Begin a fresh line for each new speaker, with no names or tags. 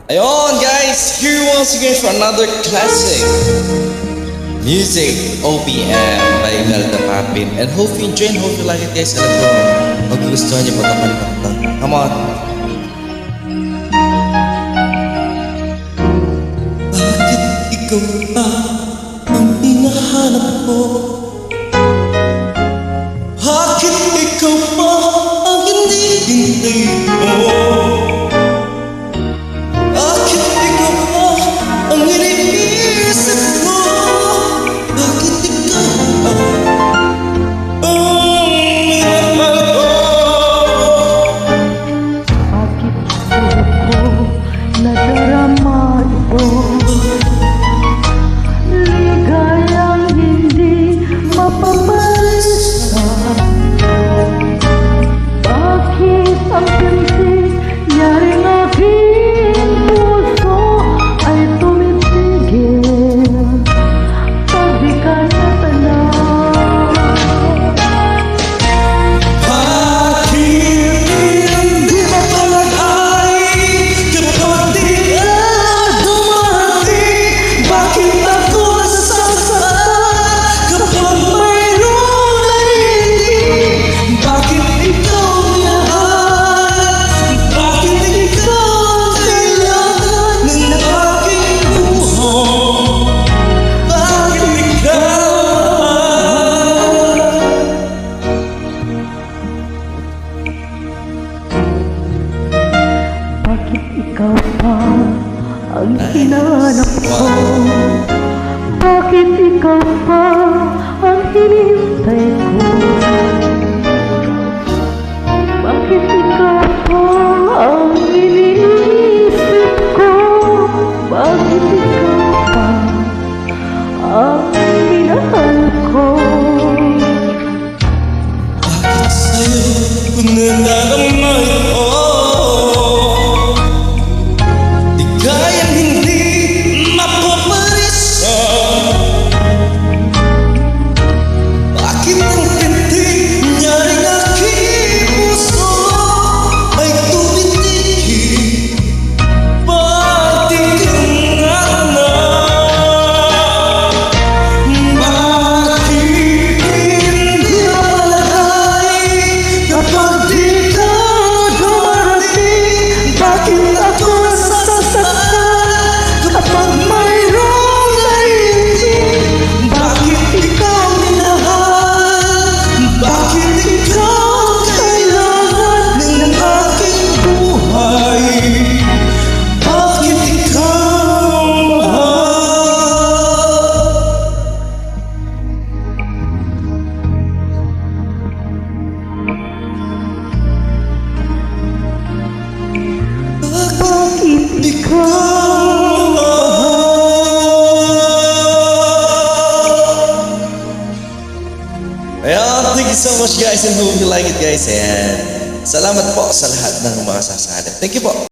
Ayun guys, here once again for another classic music OPM by Imelda Papin. And hope you enjoy and hope you like it guys. Alam ko, magugustuhan niyo po ito kanta. Come on! Bakit ikaw pa ang hinahanap ko? Bakit ikaw pa ang hindi mo? Bakit ikaw pa ang iniisip mo? Bakit ikaw pa ang minamahal ko?
Bakit puso ko nadarama ito? Ligayang hindi mapabalisa. Bakit ang pintig nyaring aking puso ay tumitigil pag di ka natanaw?
Bakit hindi mapalagay kapag di ka dumating? Bakit ako nasasaktan kapag mayroon na hindi? Bakit ikaw minahal? Bakit ikaw kailangan ng aking buhay? Bakit ikaw?
Bakit ikaw pa ang hinahanap ko? Bakit ikaw pa ang hinihintay ko? Bakit ikaw pa ang iniisip ko? Bakit ikaw pa ang minahal ko?
Bakit sa'yo ko nadarama ito? Di kayang hindi mapaparisa. Bakit ang pintig nyaring aking puso ay tumitigil? Bakit ka nga na? Bakit hindi mapalagay kapag di ka dumarating? Bakit ako nasasaktan kapag mayroong naiintin? Bakit ikaw minahal? Bakit ikaw kailangan ng aking buhay? Bakit ikaw mahal?
Bakit
Ikaw mahal. Ayan, thank you so much guys and hope you like it guys. And salamat po sa lahat ng mga sasalip. Thank you po.